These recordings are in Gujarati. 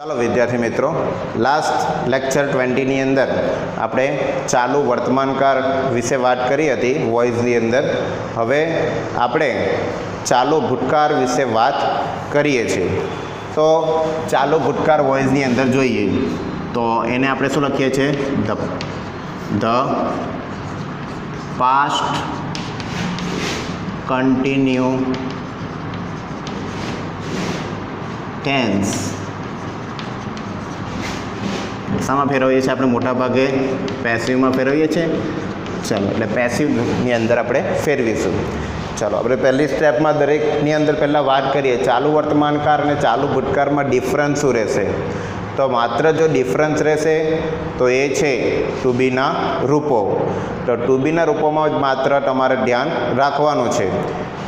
ચાલો વિદ્યાર્થી મિત્રો, લાસ્ટ લેક્ચર 20 ની અંદર આપણે ચાલુ વર્તમાનકાળ વિશે વાત કરી હતી વોઇસની અંદર. હવે આપણે ચાલુ ભૂતકાળ વિશે વાત કરીએ છીએ. તો ચાલુ ભૂતકાળ વોઇસની અંદર જોઈએ તો એને આપણે શું લખીએ છીએ? The past continue tense. શામાં ફેરવીએ છીએ આપણે? મોટા ભાગે પેસિવમાં ફેરવીએ છીએ. ચાલો, એટલે પેસિવની અંદર આપણે ફેરવીશું. ચાલો, આપણે પહેલી સ્ટેપમાં દરેકની અંદર પહેલાં વાત કરીએ. ચાલુ વર્તમાનકાળ અને ચાલુ ભૂતકાળમાં ડિફરન્સ શું રહેશે? તો માત્ર જો ડિફરન્સ રહેશે તો એ છે ટુ બીના રૂપો. તો ટુ બીના રૂપોમાં જ માત્ર તમારે ધ્યાન રાખવાનું છે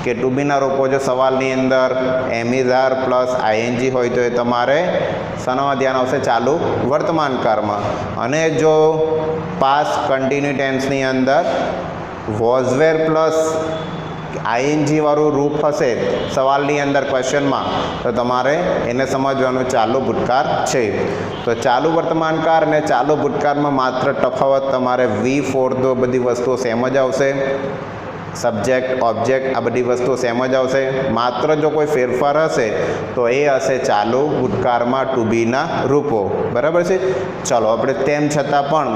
કે ટુ બીના રૂપો જો સવાલની અંદર એમ ઇઝ આર પ્લસ આઈએનજી હોય તો એ તમારે શાનામાં ધ્યાન આવશે? ચાલુ વર્તમાનકાળમાં. અને જો પાસ્ટ કન્ટિન્યુ ટેન્સની અંદર વોઝ વેર પ્લસ આઈએનજી વાળું રૂપ હશે સવાલની અંદર ક્વેશ્ચનમાં, તો તમારે એને સમજવાનું ચાલુ ભૂતકાળ છે. તો ચાલુ વર્તમાનકાળ અને ચાલુ ભૂતકાળમાં માત્ર તફાવત તમારે V4 તો બધી વસ્તુઓ સેમ જ આવશે. સબ્જેક્ટ, ઓબ્જેક્ટ, આ બધી વસ્તુઓ સેમ જ આવશે. માત્ર જો કોઈ ફેરફાર હશે તો એ હશે ચાલુ ભૂતકાળમાં ટુ બીના રૂપો. બરાબર છે? ચાલો, આપણે તેમ છતાં પણ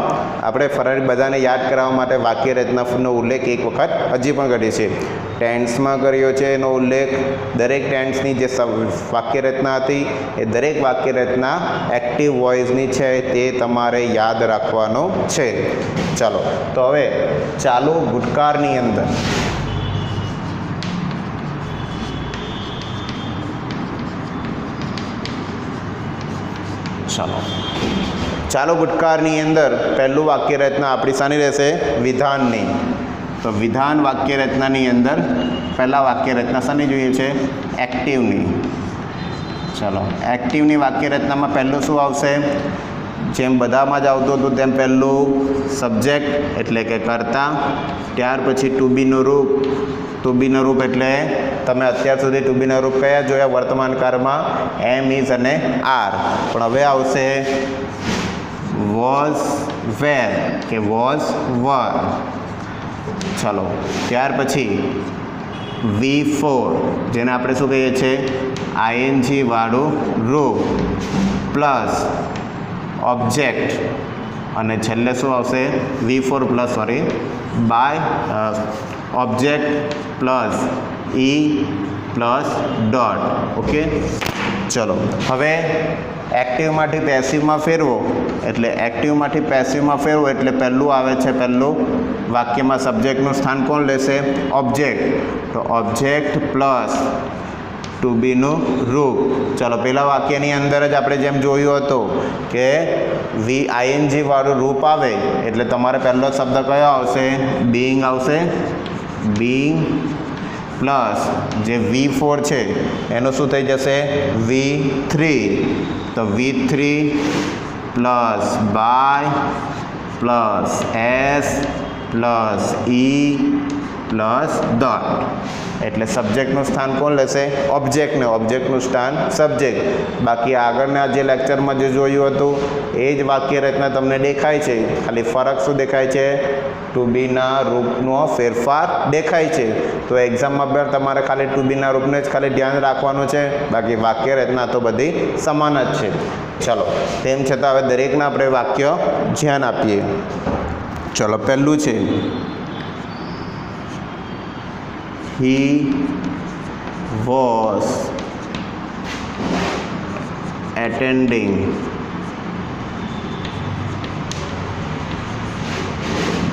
આપણે ફરી બધાને યાદ કરાવવા માટે વાક્ય રચનાનો ઉલ્લેખ એક વખત હજી પણ કરીએ છીએ. ટેન્સમાં કર્યો છે એનો ઉલ્લેખ. દરેક ટેન્સની જે વાક્ય રચના હતી એ દરેક વાક્ય રચના એક્ટિવ વોઇસની છે, તે તમારે યાદ રાખવાનું છે. ચાલો, તો હવે ચાલુ ભૂતકાળની અંદર ચાલુ ભૂતકાળની અંદર પહેલું વાક્ય રચના આપણી શાની રહેશે? વિધાનની. તો વિધાન વાક્ય રચનાની અંદર પહેલા વાક્ય રચના શાની જોઈએ છે? એક્ટિવની. ચાલો, એક્ટિવની વાક્ય રચનામાં પહેલું શું આવશે? જેમ બધામાં જ આવતું હતું તેમ પહેલું સબ્જેક્ટ એટલે કે કર્તા, ત્યાર પછી ટુ બીનું રૂપ. ટુ બીનું રૂપ એટલે તમે અત્યાર સુધી ટુ બીના રૂપ કયા જોયા વર્તમાનકાળમાં? એમ, ઇઝ અને આર. પણ હવે આવશે વોઝ વેર કે વોઝ વર. ચાલો, ત્યાર પછી V4 જેને આપણે શું કહીએ છીએ? આઈએનજી વાળું રૂપ પ્લસ ઓબ્જેક્ટ, અને છેલ્લે શું આવશે? V4 plus by object plus E plus dot. Okay, ચલો હવે એક્ટિવમાંથી પેસિવમાં ફેરવો એટલે એક્ટિવમાંથી પેસિવમાં ફેરવો એટલે પહેલું આવે છે, પહેલું વાક્યમાં સબ્જેક્ટનું સ્થાન કોણ લેશે? ઓબ્જેક્ટ. તો ઓબ્જેક્ટ પ્લસ ટુ બીનું રૂપ. ચાલો, પહેલા વાક્યની અંદર જ આપણે જેમ જોયું હતું કે આઈએનજી વાળું રૂપ આવે એટલે તમારે પહેલો શબ્દ કયો આવશે? બીઈંગ આવશે. બીઈંગ પ્લસ જે V4 છે એનું શું થઈ જશે? V3. તો V3 plus by plus S plus E plus dot. એટલે સબ્જેક્ટનું સ્થાન કોણ લેશે? ઓબ્જેક્ટને. ઓબ્જેક્ટનું સ્થાન સબ્જેક્ટ. બાકી આગળના જે લેક્ચરમાં જે જોયું હતું એ જ વાક્ય રચના તમને દેખાય છે. ખાલી ફરક શું દેખાય છે? ટુ બીના રૂપનો ફેરફાર દેખાય છે. તો એક્ઝામમાં પણ તમારે ખાલી ટુ બીના રૂપને જ ખાલી ધ્યાન રાખવાનું છે. બાકી વાક્ય રચના તો બધી સમાન જ છે. ચલો, તેમ છતાં હવે દરેકના આપણે વાક્ય ધ્યાન આપીએ. ચલો, પહેલું છે He was attending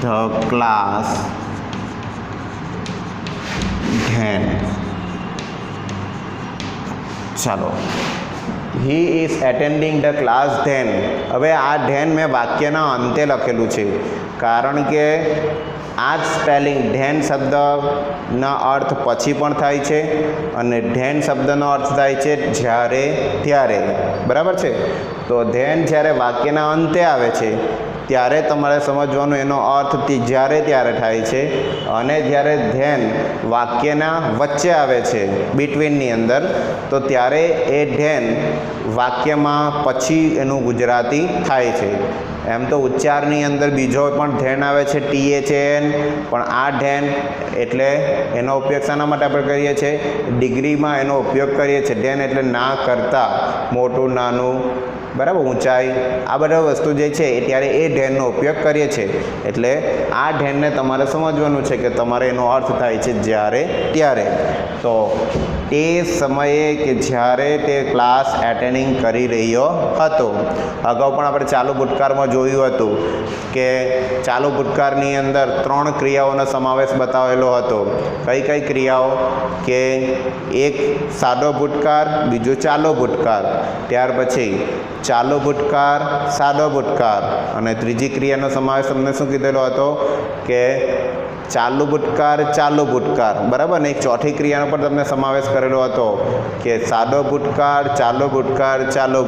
the class then. ચાલો, he is attending the class then. હવે આ then મેં વાક્યના અંતે લખેલું છે કારણ કે આ જ સ્પેલિંગ ધેન શબ્દના અર્થ પછી પણ થાય છે અને ધેન શબ્દનો અર્થ થાય છે જ્યારે ત્યારે. બરાબર છે? તો ધેન જ્યારે વાક્યના અંતે આવે છે ત્યારે તમારે સમજવાનું એનો અર્થ જ્યારે ત્યારે થાય છે અને જ્યારે ધેન વાક્યના વચ્ચે આવે છે બિટવીનની અંદર તો ત્યારે એ ધેન વાક્યમાં પછી એનું ગુજરાતી થાય છે. એમ તો ઉચ્ચારની અંદર બીજો પણ ધેન આવે છે THN, પણ આ ધેન એટલે એનો ઉપયોગ શાના માટે આપણે કરીએ છીએ? ડિગ્રીમાં એનો ઉપયોગ કરીએ છીએ. ધેન એટલે ના કરતાં મોટું નાનું, બરાબર, ઊંચાઈ, આ બધા વસ્તુ જે છે એ ત્યારે એ ધેનનો ઉપયોગ કરીએ છીએ. એટલે આ ધેનને તમારે સમજવાનું છે કે તમારે એનો અર્થ થાય છે જ્યારે ત્યારે. તો તે સમયે કે જ્યારે તે ક્લાસ એટેન્ડિંગ કરી રહ્યો હતો. અગાઉ પણ આપણે ચાલુ ભૂતકાળમાં જોયું હતું કે ચાલુ ભૂતકાળની અંદર 3 ક્રિયાઓનો સમાવેશ બતાવેલો હતો. કઈ કઈ ક્રિયાઓ? કે એક સાદો ભૂતકાળ, બીજું ચાલુ ભૂતકાળ, ત્યાર પછી ચાલુ ભૂતકાળ, સાદો ભૂતકાળ, અને ત્રીજી ક્રિયાનો સમાવેશ તમને શું કીધેલો હતો? કે ચાલુ ભૂતકાળ, બરાબર ને? એક ચોથી ક્રિયાનો પણ તમને સમાવેશ કરેલો હતો કે સાદો ભૂતકાળ, ચાલુ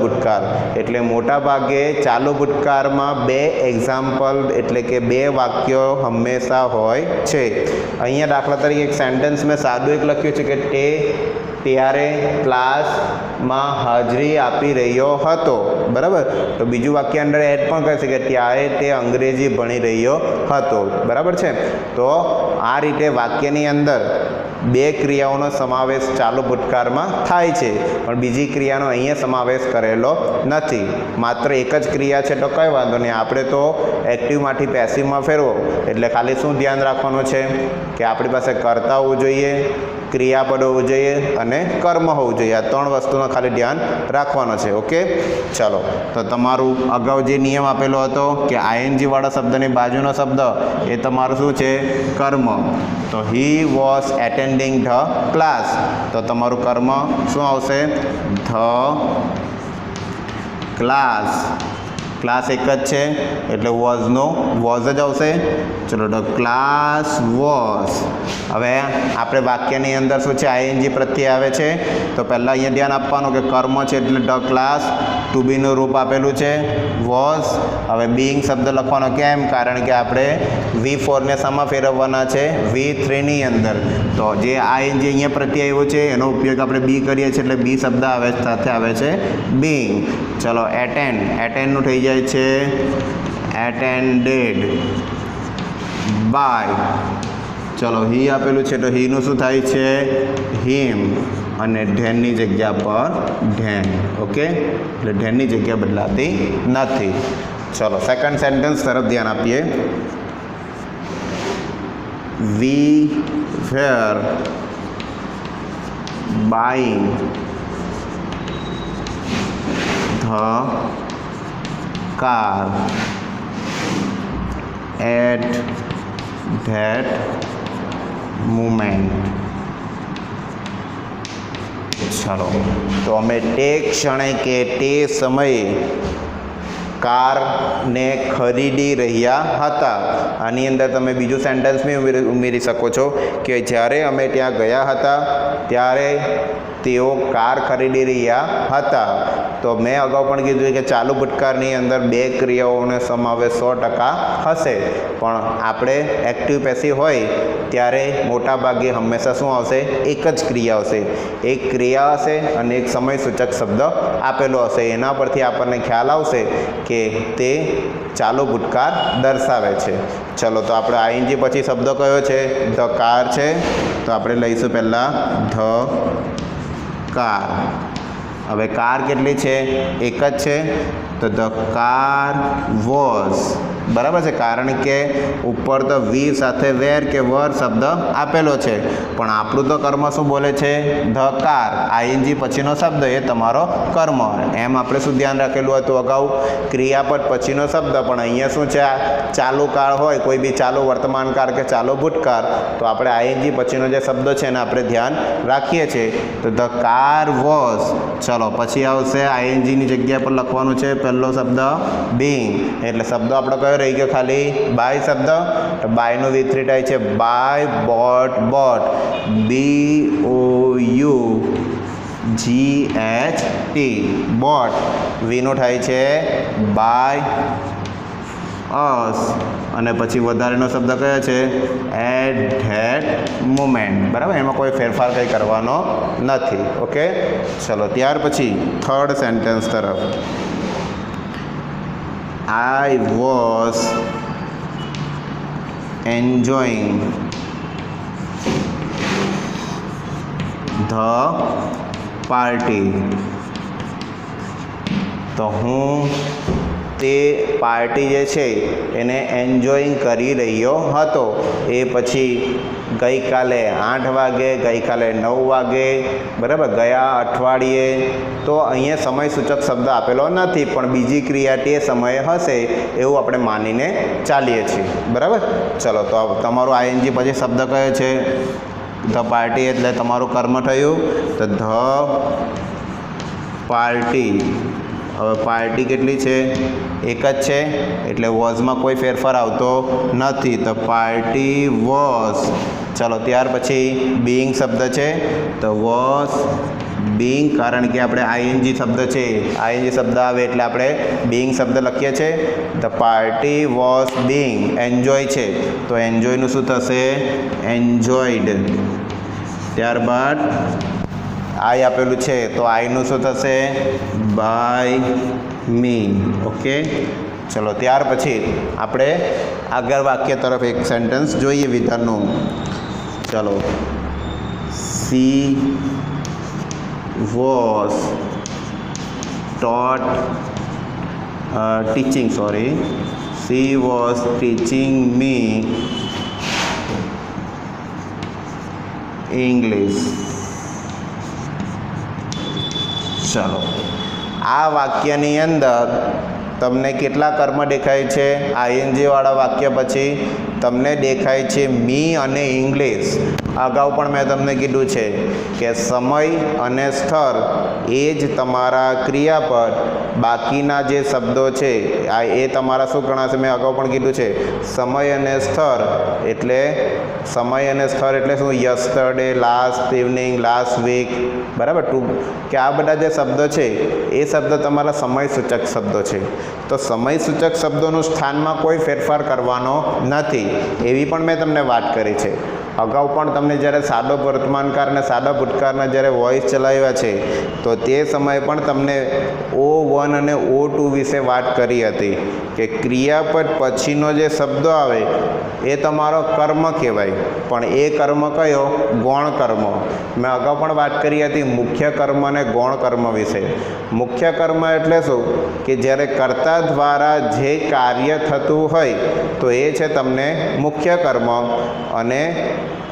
ભૂતકાળ. એટલે મોટા ભાગે ચાલુ ભૂતકાળમાં 2 એક્ઝામ્પલ એટલે કે 2 વાક્યો હંમેશા હોય છે. અહીંયા દાખલા તરીકે એક સેન્ટેન્સ મેં સાદું એક લખ્યું છે કે તે ત્યારે ક્લાસમાં હાજરી આપી રહ્યો હતો, બરાબર? તો બીજું વાક્ય અંદર એડ પણ કહે છે કે ત્યારે તે અંગ્રેજી ભણી રહ્યો હતો, બરાબર છે? તો આ રીતે વાક્યની અંદર 2 ક્રિયાઓનો સમાવેશ ચાલુ ભૂતકાળમાં થાય છે, પણ બીજી ક્રિયાનો અહીંયા સમાવેશ કરેલો નથી. માત્ર એક જ ક્રિયા છે તો કંઈ વાંધો નહીં. આપણે તો એક્ટિવમાંથી પેસિવમાં ફેરવો એટલે ખાલી શું ધ્યાન રાખવાનું છે કે આપણી પાસે કર્તા હોવું જોઈએ, ક્રિયાપદ હોવું જોઈએ અને કર્મ હોવું જોઈએ. આ 3 વસ્તુનું ખાલી ધ્યાન રાખવાનું છે. ઓકે, ચાલો. તો તમારું અગાઉ જે નિયમ આપેલો હતો કે ING વાળા શબ્દની બાજુનો શબ્દ એ તમારું શું છે? કર્મ. તો હી વોઝ એટેન્ડિંગ ધ ક્લાસ, તો તમારું કર્મ શું આવશે? The class. ક્લાસ એક જ છે એટલે વોઝનો વોઝ જ આવશે. ચલો, ધ ક્લાસ વોઝ. હવે આપણે વાક્યની અંદર શું છે? ING પ્રત્યય આવે છે. તો પહેલાં અહીંયા ધ્યાન આપવાનું કે કર્મ છે એટલે ધ ક્લાસ, ટુ બીનું રૂપ આપેલું છે વોઝ. હવે બીઇંગ શબ્દ લખવાનો કેમ? કારણ કે આપણે V4ને શામાં ફેરવવાના છે? V3ની અંદર. તો જે ING અહીંયા પ્રત્યય આવ્યો છે એનો ઉપયોગ આપણે બી કરીએ છીએ એટલે બી શબ્દ આવે સાથે આવે છે બીઇંગ. ચલો, એટેન્ડનું થઈ જાય છે એટેન્ડેડ બાય. ચલો, હી આપેલું છે તો હીનું શું થાય છે? હિમ. અને ધેનની જગ્યા પર ધેન. ઓકે, એટલે ધેનની જગ્યા બદલાતી નથી. ચલો, સેકન્ડ સેન્ટેન્સ તરફ ધ્યાન આપીએ. We were buying the car at that moment. ચાલો, તો અમે તે ક્ષણે કે તે સમયે કારને ખરીદી રહ્યા હતા. આની અંદર તમે બીજું સેન્ટેન્સ બી ઉમેરી શકો છો કે જ્યારે અમે ત્યાં ગયા હતા ત્યારે તેઓ કાર ખરીદી રહ્યા હતા. તો મેં અગાઉ પણ કીધું કે ચાલુ ભૂતકાળની અંદર 2 ક્રિયાઓનો સમાવેશ 100% હશે, પણ આપણે એક્ટિવ પેસિવ હોય ત્યારે મોટા ભાગે હંમેશા શું આવશે? એક જ ક્રિયા આવશે. એક ક્રિયા હશે અને એક સમય સૂચક શબ્દ આપેલો હશે. એના પરથી આપણને ખ્યાલ આવશે કે તે ચાલુ ભૂતકાળ દર્શાવે છે. ચલો, તો આપણે ING પછી શબ્દ કયો છે? ધ કાર છે. તો આપણે લઈશું પહેલાં ધ કાર. હવે કાર કેટલી છે? એક જ છે. તો ધ કાર વોઝ, બરાબર છે? કારણ કે ઉપર તો વી સાથે વેર કે વર શબ્દ આપેલો છે, પણ આપણું તો કર્મ શું બોલે છે? The car. ING પછીનો શબ્દ એ તમારો કર્મ. એમ આપણે શું ધ્યાન રાખેલું હતું અગાઉ? ક્રિયાપદ પછીનો શબ્દ, પણ અહીંયા શું છે? ચાલુ કાળ હોય, કોઈ બી ચાલુ વર્તમાન કાળ કે ચાલુ ભૂતકાળ, તો આપણે ING પછીનો જે શબ્દ છે એને આપણે ધ્યાન રાખીએ છીએ. તો ધ કાર વોઝ. ચલો, પછી આવશે INGની જગ્યા પર લખવાનું છે પહેલો શબ્દ બીંગ. એટલે શબ્દ આપણો કયો રહી ગયો? ખાલી બાય શબ્દ. તો બાયનું V3 થાય છે બાય બોટ. BOUGHT bought. વીનું થાય છે બાય અસ અને પછી વધારેનો શબ્દ કયો છે એટ ધેટ મોમેન્ટ, બરાબર, એમાં કોઈ ફેરફાર કંઈ કરવાનો નથી. ઓકે, ચલો ત્યાર પછી થર્ડ સેન્ટેન્સ તરફ. I was enjoying the party. તો હું તે પાર્ટી જે છે એને એન્જોઈંગ કરી રહ્યો હતો. એ પછી ગઈકાલે 8 વાગે, ગઈકાલે 9 વાગે, બરાબર, ગયા અઠવાડિયે. તો અહીંયા સમય સૂચક શબ્દ આપેલો નથી, પણ બીજી ક્રિયા તે સમયે હશે એવું આપણે માનીને ચાલીએ છીએ. બરાબર, ચલો તો તમારું આઈએનજી પછી શબ્દ કયો છે ધ પાર્ટી, એટલે તમારું કર્મ થયું. તો ધ પાર્ટી. હવે પાર્ટી કેટલી છે? એક જ છે, એટલે વોઝમાં કોઈ ફેરફાર આવતો નથી. તો પાર્ટી વોઝ. ચલો ત્યાર પછી બીઈંગ શબ્દ છે. તો વોઝ બીઈંગ, કારણ કે આપણે આઈએનજી શબ્દ છે, આઈએનજી શબ્દ આવે એટલે આપણે બીઈંગ શબ્દ લખીએ છીએ. The party was being, enjoy છે તો એન્જોયનું શું થશે? એન્જોયડ. ત્યારબાદ આઈ આપેલું છે તો આઈનું શું થશે? By me. ઓકે, ચલો ત્યાર પછી આપણે આગળ વાક્ય તરફ એક સેન્ટેન્સ જોઈએ વિધાનનું. ચલો, she was she was teaching me English. ચલો, આ વાક્યની અંદર તમને કેટલા કર્મ દેખાય છે? આઈએનજી વાળા વાક્ય પછી તમને દેખાય છે મી અને ઇંગ્લિશ. અગાઉ પણ મેં તમને કીધું છે કે સમય અને સ્થળ એ જ તમારા ક્રિયાપદ, બાકીના જે શબ્દો છે એ તમારા શું ગણાશે? મેં અગાઉ પણ કીધું છે સમય અને સ્થળ એટલે શું? Yesterday, last evening, last week, બરાબર, કે આ બધા જે શબ્દો છે એ શબ્દ તમારા સમય સૂચક શબ્દો છે. તો સમય સૂચક શબ્દોનું સ્થાનમાં કોઈ ફેરફાર કરવાનો નથી, એવી પણ મેં તમને વાત કરી છે. અગાઉ પણ તમને જ્યારે સાદો વર્તમાનકાળ અને સાદા ભૂતકાળના જ્યારે વોઇસ ચલાવ્યા છે તો તે સમયે પણ તમને O1 અને O2 વિશે વાત કરી હતી કે ક્રિયાપદ પછીનો જે શબ્દો આવે એ તમારો કર્મ કહેવાય. પણ એ કર્મ કયો? ગૌણ કર્મ. મેં અગાઉ પણ વાત કરી હતી મુખ્ય કર્મ અને ગૌણ કર્મ વિશે. મુખ્ય કર્મ એટલે શું? કે જ્યારે કર્તા દ્વારા જે કાર્ય થતું હોય તો એ છે તમને મુખ્ય કર્મ, અને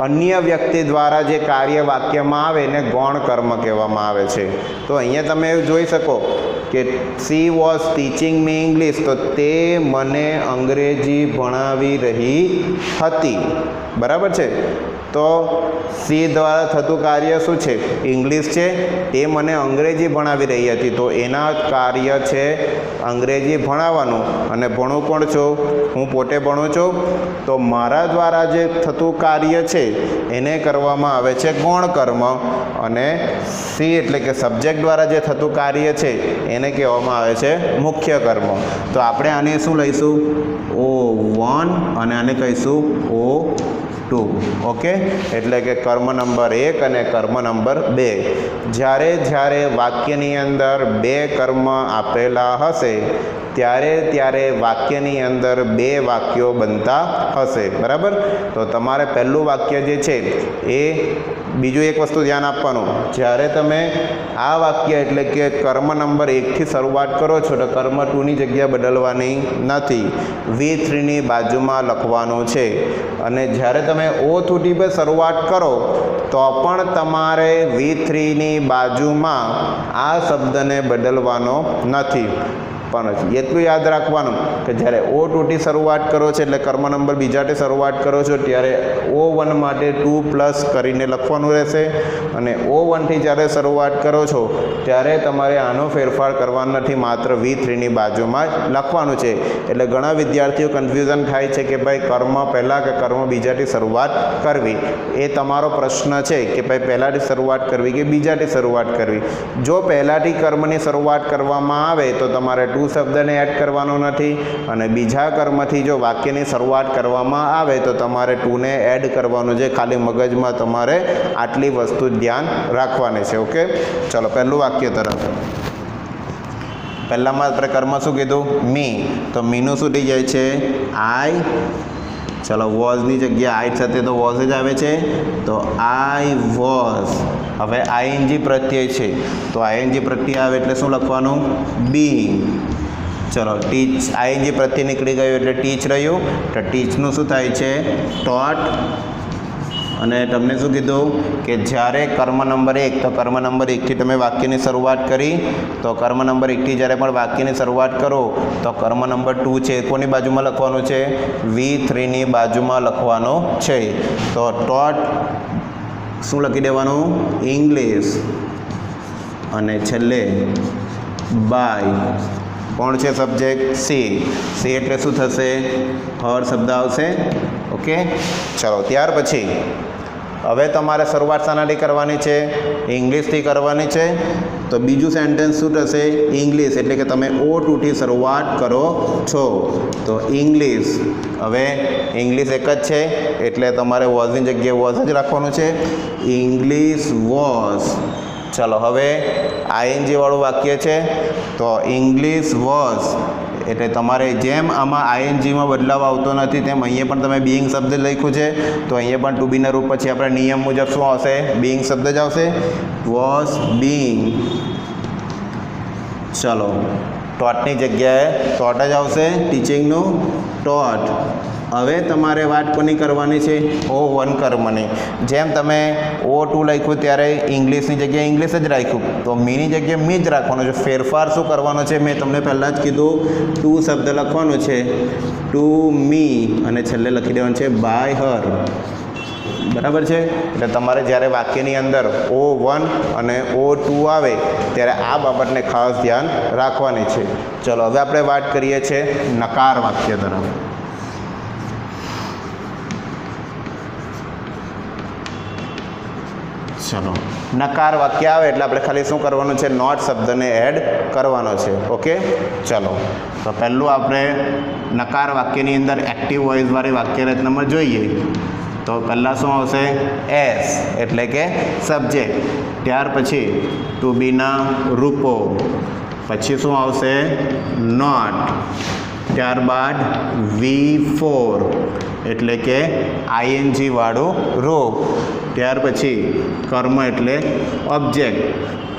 અન્ય વ્યક્તિ દ્વારા જે કાર્ય વાક્યમાં આવે એને ગૌણ કર્મ કહેવામાં આવે છે. તો અહીંયા તમે એવું જોઈ શકો કે she was teaching me English, તો તે મને અંગ્રેજી ભણાવી રહી હતી. બરાબર છે, તો સી દ્વારા થતું કાર્ય શું છે? ઇંગ્લિશ છે. તે મને અંગ્રેજી ભણાવી રહી હતી, તો એના કાર્ય છે અંગ્રેજી ભણાવવાનું. અને ભણું કોણ છું? હું પોતે ભણું છું. તો મારા દ્વારા જે થતું કાર્ય છે એને કરવામાં આવે છે ગૌણ કર્મ, અને સી એટલે કે સબ્જેક્ટ દ્વારા જે થતું કાર્ય છે એને કહેવામાં આવે છે મુખ્ય કર્મ. તો આપણે આને શું લઈશું? O1 અને આને કહીશું O2. ઓકે, એટલે કે કર્મ નંબર 1 અને કર્મ નંબર 2. જ્યારે વાક્યની અંદર 2 કર્મ આપેલા હશે ત્યારે વાક્યની અંદર 2 વાક્યો બનતા હશે. બરાબર, તો તમારે પહેલું વાક્ય જે છે એ બીજું એક વસ્તુ ધ્યાન આપવાનું, જ્યારે તમે આ વાક્ય એટલે કે કર્મ નંબર 1થી શરૂઆત કરો છો તો કર્મ 2ની જગ્યા બદલવાની નથી, V3ની બાજુમાં લખવાનું છે. અને જ્યારે તમે O2થી પર શરૂઆત કરો તો પણ તમારે V3ની બાજુમાં આ શબ્દને બદલવાનો નથી. પણ એટલું યાદ રાખવાનું કે જ્યારે O2થી શરૂઆત કરો છો એટલે કર્મ નંબર બીજાથી શરૂઆત કરો છો ત્યારે O1 માટે 2+ કરીને લખવાનું રહેશે, અને O1થી જ્યારે શરૂઆત કરો છો ત્યારે તમારે આનો ફેરફાર કરવાનો નથી, માત્ર V3ની બાજુમાં જ લખવાનું છે. એટલે ઘણા વિદ્યાર્થીઓ કન્ફ્યુઝન થાય છે કે ભાઈ કર્મ પહેલાં કે કર્મ બીજાથી શરૂઆત કરવી. એ તમારો પ્રશ્ન છે કે ભાઈ પહેલાંથી શરૂઆત કરવી કે બીજાથી શરૂઆત કરવી. જો પહેલાંથી કર્મની શરૂઆત કરવામાં આવે તો તમારે 2 ટુ શબ્દને એડ કરવાનો નથી અને બીજા કર્મથી જો વાક્યની શરૂઆત કરવામાં આવે તો તમારે ટુને એડ કરવાનું છે. ખાલી મગજમાં તમારે આટલી વસ્તુ ધ્યાન રાખવાની છે. ઓકે, ચલો પહેલું વાક્ય તરફ. પહેલામાં આપણે કર્મ શું કીધું? મી. તો મીનું શું થઈ જાય છે? આઈ. ચલો વોઝની જગ્યા આઈ સાથે તો વોઝ જ આવે છે, તો આઈ વોઝ. હવે આઈએનજી પ્રત્યય છે તો આઈએનજી પ્રત્યય આવે એટલે શું લખવાનું? બી. ચલો ટીચ, આઈએનજી પ્રત્યય નીકળી ગયું એટલે ટીચ રહ્યું, તો ટીચનું શું થાય છે? ટોટ. અને તમને શું કીધું કે જ્યારે કર્મ નંબર 1, તો કર્મ નંબર 1થી તમે વાક્યની શરૂઆત કરી, તો કર્મ નંબર 1થી જ્યારે પણ વાક્યની શરૂઆત કરો તો કર્મ નંબર 2 છે કોની બાજુમાં લખવાનું છે? V3ની બાજુમાં લખવાનું છે. તો ટોટ શું લખી દેવાનું? ઇંગ્લિશ. અને છેલ્લે બાય. કોણ છે સબ્જેક્ટ? સી. સી એટલે શું થશે? હર શબ્દ આવશે. ઓકે, ચલો ત્યાર પછી હવે તમારે શરૂઆત શાનાથી કરવાની છે? ઇંગ્લિશથી કરવાની છે. તો બીજું સેન્ટેન્સ શું થશે? ઇંગ્લિશ, એટલે કે તમે O2થી શરૂઆત કરો છો તો ઇંગ્લિશ. હવે ઇંગ્લિશ એક જ છે એટલે તમારે વોઝની જગ્યાએ વોઝ જ રાખવાનું છે. English was. ચલો હવે આઈએનજી વાળું વાક્ય છે તો ઇંગ્લિશ વોઝ એટલે તમારે જેમ આમાં આઈએનજીમાં બદલાવ આવતો નથી તેમ અહીંયા પણ તમે બીઈંગ શબ્દ લખ્યું છે તો અહીંયા પણ ટુ બીના રૂપ પછી આપણે નિયમ મુજબ શું આવશે? બીઈંગ શબ્દ જ આવશે. Was being. ચલો ટોટની જગ્યાએ ટોટ જ આવશે, ટીચિંગનું ટોટ. હવે તમારે વાત કોની કરવાની છે? O1 કર્મની. જેમ તમે O2 લખ્યું ત્યારે ઇંગ્લિશની જગ્યાએ ઇંગ્લિશ જ રાખ્યું તો મીની જગ્યાએ મી જ રાખવાનું છે. ફેરફાર શું કરવાનો છે? મેં તમને પહેલાં જ કીધું, ટુ શબ્દ લખવાનો છે, ટુ મી, અને છેલ્લે લખી દેવાનું છે બાય હર. બરાબર છે? એટલે તમારે જ્યારે વાક્યની અંદર O1 અને O2 આવે ત્યારે આ બાબતને ખાસ ધ્યાન રાખવાની છે. ચલો હવે આપણે વાત કરીએ છીએ નકાર વાક્ય તરફ. ચલો નકાર વાક્ય આવે એટલે આપણે ખાલી શું કરવાનું છે? નોટ શબ્દને એડ કરવાનો છે. ઓકે, ચલો તો પહેલું આપણે નકાર વાક્યની અંદર એક્ટિવ વોઇસ વાળી વાક્ય રચનામાં જોઈએ તો પહેલાં શું આવશે? એસ એટલે કે સબ્જેક્ટ. ત્યાર પછી ટુ બીના રૂપો, પછી શું આવશે? નોટ. ત્યારબાદ V4 એટલે કે આઈએનજી વાળું રૂપ. ત્યાર પછી કર્મ એટલે ઓબ્જેક્ટ,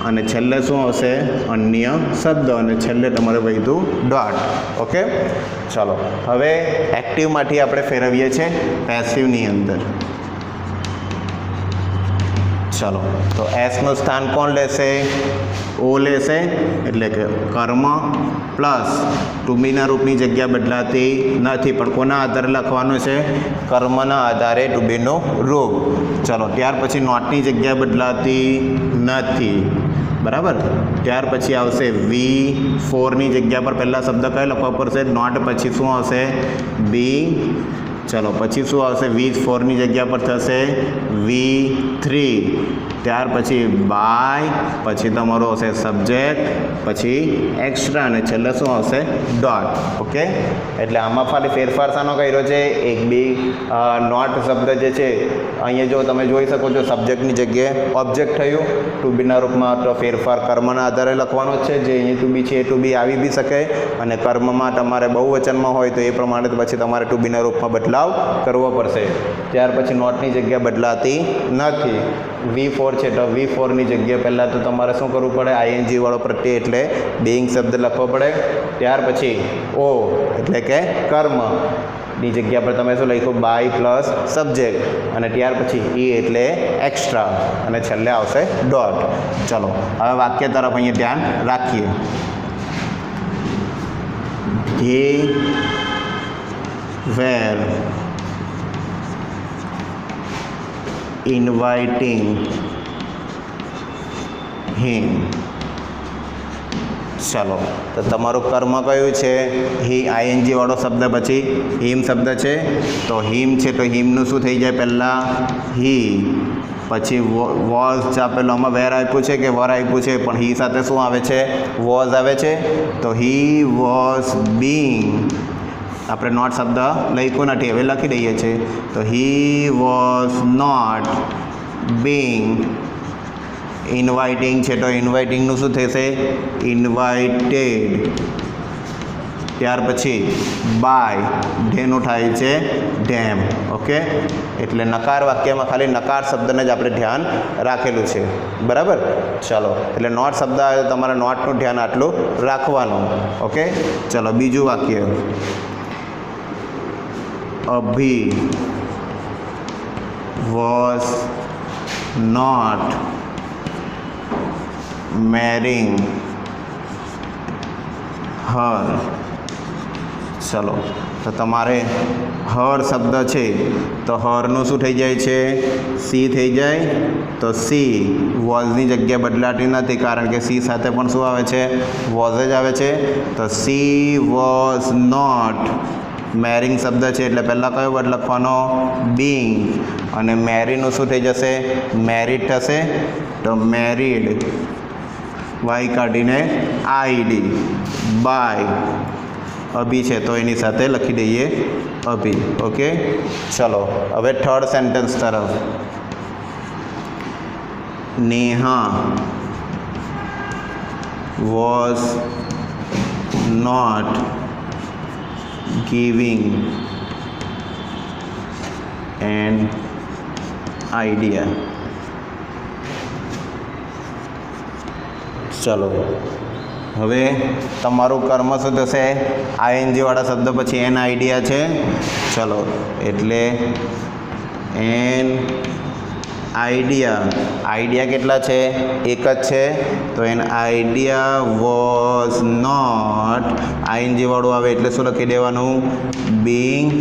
અને છેલ્લે શું આવશે? અન્ય શબ્દ, અને છેલ્લે તમારે વધ્યું ડોટ. ઓકે, ચાલો હવે એક્ટિવમાંથી આપણે ફેરવીએ છીએ પેસિવની અંદર. ચલો તો એસનું સ્થાન કોણ લેશે? ઓ લેશે, એટલે કે કર્મ પ્લસ ટુ બીના રૂપની જગ્યા બદલાતી નથી પણ કોના આધારે લખવાનું છે? કર્મના આધારે ટુ બીનું રૂપ. ચલો ત્યાર પછી નોટની જગ્યા બદલાતી નથી. બરાબર? ત્યાર પછી આવશે V4ની જગ્યા પર પહેલાં શબ્દ કયો લખવા પડશે? નોટ. પછી શું આવશે? બી. ચલો પછી શું આવશે? V4ની જગ્યા પર થશે V3. ત્યાર પછી બાય, પછી તમારો આવશે સબ્જેક્ટ, પછી એક્સ્ટ્રા, અને છેલ્લે શું આવશે? ડોટ. ઓકે, એટલે આમાં ખાલી ફેરફાર શાનો કર્યો છે? એક બી નોટ શબ્દ જે છે અહીંયા જો તમે જોઈ શકો છો સબ્જેક્ટની જગ્યાએ ઓબ્જેક્ટ થયું. ટુ બીના રૂપમાં તો ફેરફાર કર્મના આધારે લખવાનો જ છે. જે અહીંયા ટુ બી છે એ ટુ બી આવી બી શકે, અને કર્મમાં તમારે બહુવચનમાં હોય તો એ પ્રમાણે પછી તમારે ટુ બીના રૂપમાં બદલાવ કરવો પડશે. ત્યાર પછી નોટની જગ્યા બદલાતી નથી. V4 છે તો V4ની જગ્યાએ પહેલાં તો તમારે શું કરવું પડે? આઈએનજી વાળો પ્રત્યય એટલે બીઈંગ શબ્દ લખવો પડે. ત્યાર પછી O એટલે કે કર્મ ની જગ્યા પર તમે શું લખ્યું? બાય પ્લસ સબ્જેક્ટ, અને ત્યાર પછી E એટલે એક્સ્ટ્રા, અને છેલ્લે આવશે ડોટ. ચલો હવે વાક્ય તરફ અહીંયા ધ્યાન રાખીએ. They were inviting him. ચાલો, તો તમારું કર્મ કયું છે? હી. આઈએનજી વાળો શબ્દ પછી હિમ શબ્દ છે, તો હિમ છે તો હિમનું શું થઈ જાય? પહેલાં હી, પછી વોઝ આપેલું, આમાં વેર આપ્યું છે કે વર આપ્યું છે, પણ હી સાથે શું આવે છે? વોઝ આવે છે, તો હી વોઝ બીંગ, આપણે નોટ શબ્દ લખ્યો નથી, હવે લખી દઈએ છીએ, તો he was not being inviting છે, તો ઇન્વાઇટિંગનું શું થશે? ઇન્વાઇટેડ. ત્યાર પછી બાય, ધેનું થાય છે ધેમ. ઓકે, એટલે નકાર વાક્યમાં ખાલી નકાર શબ્દને જ આપણે ધ્યાન રાખેલું છે, બરાબર? ચાલો, એટલે નોટ શબ્દ આવે તો તમારે નોટનું ધ્યાન આટલું રાખવાનું. ઓકે, ચલો બીજું વાક્ય. અભી વોઝ નોટ marrying her. ચલો, તો તમારે હર શબ્દ છે તો હરનું શું થઈ જાય છે? સી થઈ જાય, તો સી વોઝની જગ્યા બદલાતી નથી, કારણ કે સી સાથે પણ શું આવે છે? વોઝ જ આવે છે, તો સી વોઝ નોટ મેરિંગ શબ્દ છે એટલે પહેલાં કયો વર્ડ લખવાનો? બીંગ, અને મેરીનું શું થઈ જશે? મેરીડ થશે, તો મેરીડ વાય કાઢીને આઈડી. બાય અભી છે તો એની સાથે લખી દઈએ અભી. ઓકે, ચલો હવે થર્ડ સેન્ટેન્સ તરફ. Neha was not giving an idea. ચલો, હવે તમારું કર્મ શું થશે? આઈએનજી વાળા શબ્દ પછી એન આઈડિયા છે, ચલો, એટલે એન આઈડિયા કેટલા છે? એક જ છે, તો an idea was not, ING વાળું આવે એટલે શું લખી દેવાનું? બીંગ,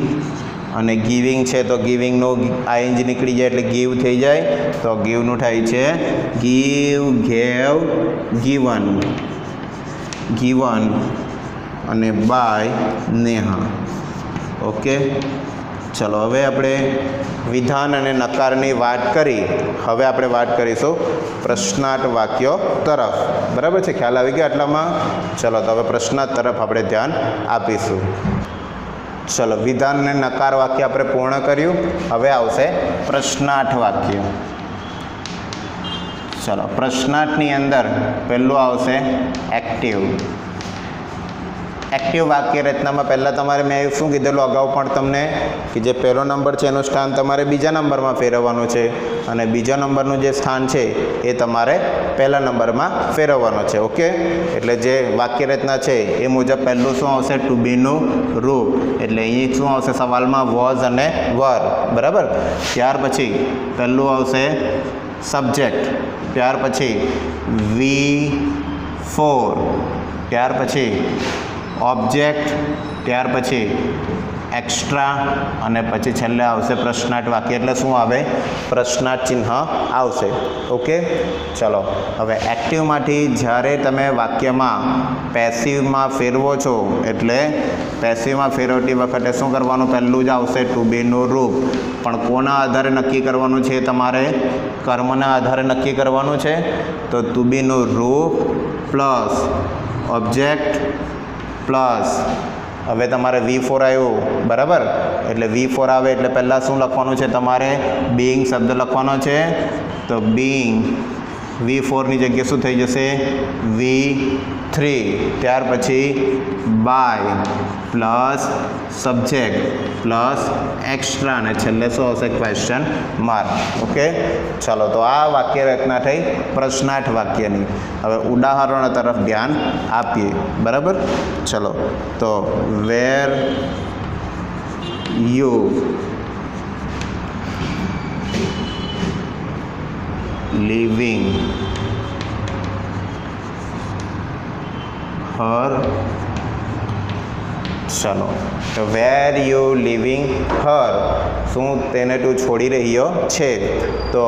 અને ગિવિંગ છે તો ગિવિંગનું આઈએનજી નીકળી જાય એટલે ગીવ થઈ જાય, તો ગીવનું થાય છે ગીવ, ગેવ, ગિવન, ગિવન, અને બાય નેહા. ઓકે, ચલો હવે આપણે વિધાન અને નકારની વાત કરી, હવે આપણે વાત કરીશું પ્રશ્નાર્થ વાક્યો તરફ. બરાબર છે? ખ્યાલ આવી ગયો આટલામાં? ચલો, તો હવે પ્રશ્નાર્થ તરફ આપણે ધ્યાન આપીશું. ચલો, વિધાન અને નકાર વાક્ય આપણે પૂર્ણ કર્યું, હવે આવશે પ્રશ્નાર્થ વાક્ય. ચલો, પ્રશ્નાર્થની અંદર પહેલું આવશે એક્ટિવ. એક્ટિવ વાક્ય રચનામાં પહેલાં તમારે મેં શું કીધેલું અગાઉ પણ તમને, કે જે પહેલો નંબર છે એનું સ્થાન તમારે બીજા નંબરમાં ફેરવવાનું છે, અને બીજા નંબરનું જે સ્થાન છે એ તમારે પહેલા નંબરમાં ફેરવવાનું છે. ઓકે, એટલે જે વાક્ય રચના છે એ મુજબ પહેલું શું આવશે? ટુ બીનું રૂપ, એટલે અહીં શું આવશે સવાલમાં? વોઝ અને વર. બરાબર? ત્યાર પછી પહેલું આવશે સબ્જેક્ટ, ત્યાર પછી V4, ત્યાર પછી ઓબ્જેક્ટ, ત્યાર પછી એક્સ્ટ્રા, અને પછી છેલ્લે આવશે પ્રશ્નાર્થ વાક્ય, એટલે શું આવે? પ્રશ્નાર્થ ચિહ્ન આવશે. ઓકે, ચલો, હવે એક્ટિવમાંથી જ્યારે તમે વાક્યમાં પેસિવમાં ફેરવો છો, એટલે પેસિવમાં ફેરવતી વખતે શું કરવાનું? પહેલું જ આવશે ટુ બીનું રૂપ, પણ કોના આધારે નક્કી કરવાનું છે? તમારે કર્મના આધારે નક્કી કરવાનું છે, તો ટુ બીનું રૂપ પ્લસ ઓબ્જેક્ટ પ્લસ, હવે તમારે V4 આવ્યું, બરાબર? એટલે V4 આવે એટલે પહેલાં શું લખવાનું છે? તમારે બીંગ શબ્દ લખવાનો છે, તો બીંગ V4ની જગ્યાએ શું થઈ જશે? V3. ત્યાર પછી by plus subject plus extra, અને છેલ્લે શું આવશે? Question mark. ઓકે, ચાલો, તો આ વાક્ય રચના થઈ પ્રશ્નાર્થ વાક્યની. હવે ઉદાહરણો તરફ ધ્યાન આપીએ. બરાબર? ચલો, તો વેર યુ living her ચલો, તો વેર યુ લિવિંગ હર, શું તેને તું છોડી રહ્યો છે? તો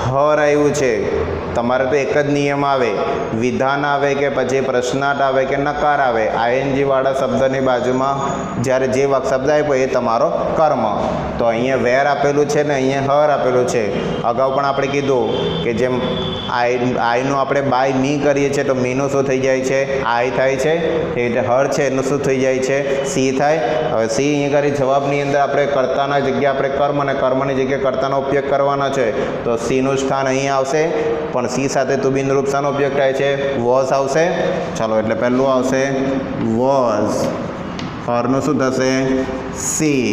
હર આવ્યું છે, તમારે તો એક જ નિયમ આવે, વિધાન આવે કે પછી પ્રશ્નાર્થ આવે કે નકાર આવે, આઈએનજી વાળા શબ્દની બાજુમાં જ્યારે જે શબ્દ આપ્યો એ તમારો કર્મ. તો અહીંયા વેર આપેલું છે ને અહીંયા હર આપેલું છે. અગાઉ પણ આપણે કીધું કે જેમ આઈનું આપણે બાય મી કરીએ છીએ તો મીનું શું થઈ જાય છે? આઈ થાય છે. એ રીતે હર છે એનું શું થઈ જાય છે? સી થાય. હવે સી અહીંયા કરી જવાબની અંદર આપણે કર્તાના જગ્યાએ આપણે કર્મ અને કર્મની જગ્યાએ કર્તાનો ઉપયોગ કરવાનો છે. તો સીનું સ્થાન અહીં આવશે, પણ સી સાથે તુ બિન રૂપ શાનો ઉપયોગ થાય છે? વોઝ આવશે. ચાલો, એટલે પહેલું આવશે વોઝ, હરનું શું થશે? સી.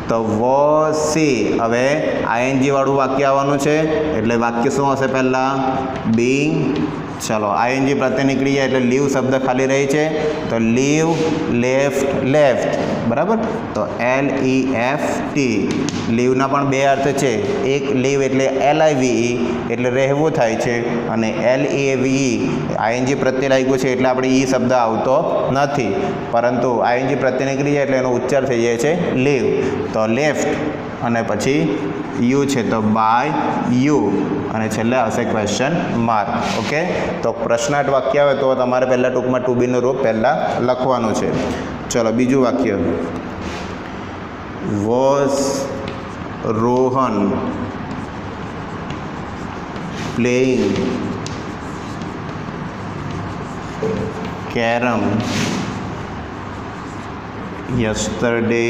તો વોઝ સી. હવે આઈએનજી વાળું વાક્ય આવવાનું છે, એટલે વાક્ય શું હશે? પહેલાં બીંગ. ચલો, આઈએનજી પ્રત્યે નીકળી જાય એટલે લીવ શબ્દ ખાલી રહી છે, તો લીવ, લેફ્ટ, લેફ્ટ, બરાબર. તો LEFT, લીવના પણ બે અર્થ છે. એક લીવ એટલે LIVE એટલે રહેવું થાય છે, અને LEAVE આઈએનજી પ્રત્યે લાગ્યું છે એટલે આપણે ઈ શબ્દ આવતો નથી, પરંતુ આઈએનજી પ્રત્યે નીકળી જાય એટલે એનો ઉચ્ચાર થઈ જાય છે લીવ. તો લેફ્ટ અને પછી યુ છે તો બાય યુ, અને છેલ્લે આવશે ક્વેશ્ચન માર્ક. ઓકે, તો પ્રશ્નાર્થ વાક્ય આવે તો તમારે પહેલાં ટૂંકમાં ટુ બીનું રૂપ પહેલાં લખવાનું છે. ચલો, બીજું વાક્ય, was Rohan playing carrom yesterday.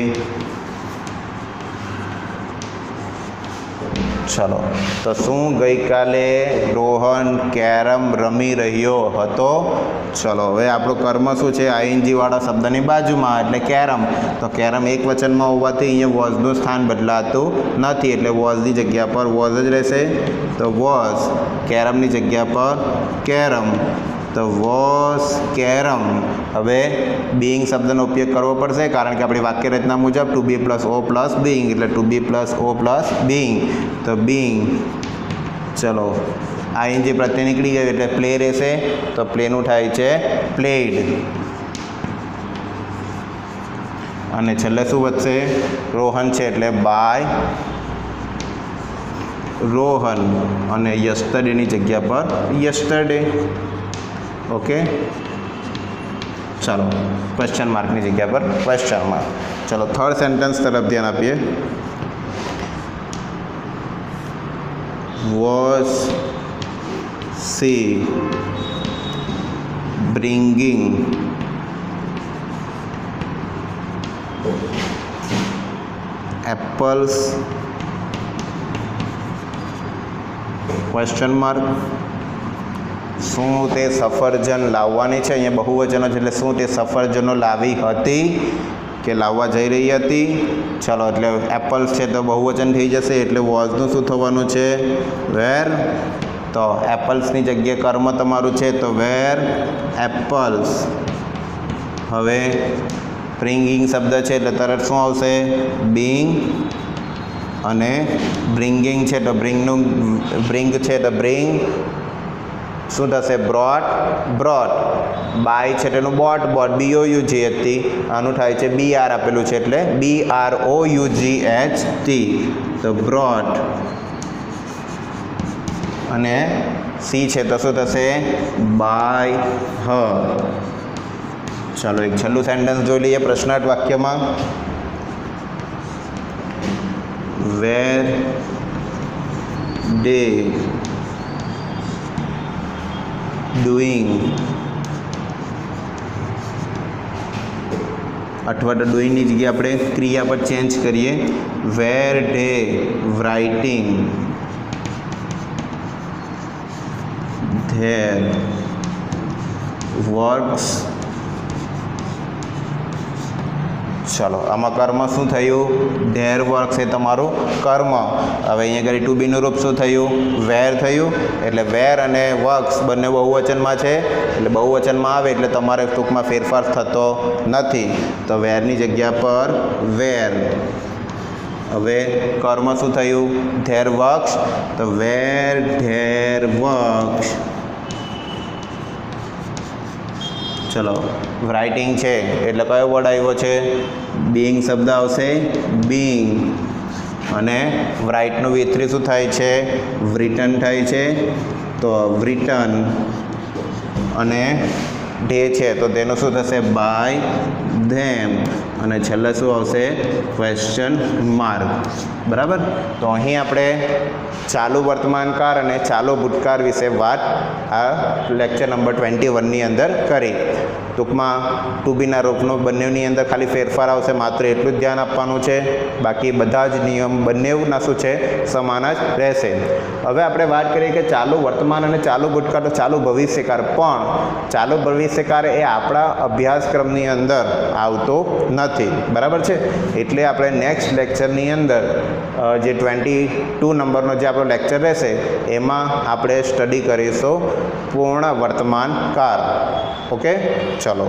ચલો, તો શું ગઈકાલે રોહન કેરમ રમી રહ્યો હતો? ચલો, હવે આપણું કર્મ શું છે? આઈએનજી વાળા શબ્દની બાજુમાં એટલે કેરમ. તો કેરમ એક વચનમાં હોવાથી અહીંયા વોઝનું સ્થાન બદલાતું નથી, એટલે વોઝની જગ્યા પર વોઝ જ રહેશે. તો વોઝ, કેરમની જગ્યા પર કેરમ, તો વોઝ કેરમ. હવે બીઈંગ શબ્દનો ઉપયોગ કરવો પડશે, કારણ કે આપણી વાક્ય રચના મુજબ ટુ બી પ્લસ ઓ પ્લસ બીઈંગ, એટલે ટુ બી પ્લસ ઓ પ્લસ બીઈંગ. તો બીઈંગ. ચલો, આઈએનજી પ્રત્યે નીકળી ગયું એટલે પ્લે રહેશે, તો પ્લેનું થાય છે પ્લેડ. અને છેલ્લે શું વધશે? રોહન છે એટલે બાય રોહન, અને યસ્ટરડેની જગ્યા પર યસ્ટરડે. ઓકે, ચાલો, ક્વેશ્ચન માર્કની જગ્યા પર ક્વેશ્ચન માર્ક. ચલો, થર્ડ સેન્ટેન્સ તરફ ધ્યાન આપીએ. Was C bringing apples? Question mark. શું તે સફરજન લાવવાની છે? અહીંયા બહુવચનો છે એટલે શું તે સફરજનો લાવી હતી કે લાવવા જઈ રહી હતી? ચાલો, એટલે એપલ્સ છે તો બહુવચન થઈ જશે, એટલે વોઝનું શું થવાનું છે? વેર. તો એપલ્સની જગ્યાએ કર્મ તમારું છે, તો વેર એપલ્સ. હવે બ્રિંગિંગ શબ્દ છે એટલે તરત શું આવશે? બીંગ. અને બ્રિંગિંગ છે તો બ્રિંગનું બ્રિંગ છે તો બ્રિંગ શું થશે? Brought, brought. બાય છે તેનું બોટ, બોટ BOUGHT, આનું થાય છે BR આપેલું છે એટલે BROUGHT, તો બ્રોટ. અને સી છે તો શું થશે? By her. ચાલો, એક છેલ્લું સેન્ટેન્સ જોઈ લઈએ પ્રશ્નાર્થ વાક્યમાં. વેર ડે ડુઈંગ, અથવા તો ડુઈંગની જગ્યાએ આપણે ક્રિયા પર ચેન્જ કરીએ. વેર ડે રાઇટિંગ ધેર વર્ક્સ. ચાલો, આમાં કર્મ શું થયું? ધેર વર્ક્સ એ તમારું કર્મ. હવે અહીંયા આગળ ટુ બીનું રૂપ શું થયું? વેર થયું. એટલે વેર અને વર્ક્સ બંને બહુવચનમાં છે, એટલે બહુવચનમાં આવે એટલે તમારે ટૂંકમાં ફેરફાર થતો નથી, તો વેરની જગ્યા પર વેર. હવે કર્મ શું થયું? ધેર વર્ક્સ, તો વેર ધેર વર્ક્સ. ચલો રાઇટિંગ છે એટલે કયો વર્ડ આવ્યો છે? બીઈંગ શબ્દ આવશે, બીઈંગ. અને રાઇટનું V3 શું થાય છે? written થાય છે, તો written. અને ડે છે તો તેનું શું થશે? By them. અને છેલ્લે શું આવશે? Question mark. બરાબર. તો અહીં આપણે ચાલુ વર્તમાનકાળ અને ચાલુ ભૂતકાળ વિશે વાત આ લેક્ચર નંબર 21ની અંદર કરી. ટૂંકમાં ટુ બીના રૂપનો બંનેની અંદર ખાલી ફેરફાર આવશે, માત્ર એટલું જ ધ્યાન આપવાનું છે. બાકી બધા જ નિયમ બંનેના શું છે? સમાન જ રહેશે. હવે આપણે વાત કરીએ કે ચાલુ વર્તમાન અને ચાલુ ભૂતકાળ તો ચાલુ ભવિષ્યકાળ, પણ ચાલુ ભવિષ્યકાળ એ આપણા અભ્યાસક્રમની અંદર આવતો નથી. બરાબર છે. એટલે આપણે નેક્સ્ટ લેક્ચરની અંદર જે 22 નંબરનો જે આપણો લેક્ચર રહેશે એમાં આપણે સ્ટડી કરીશું પૂર્ણ વર્તમાન કાળ. ઓકે, ચલો.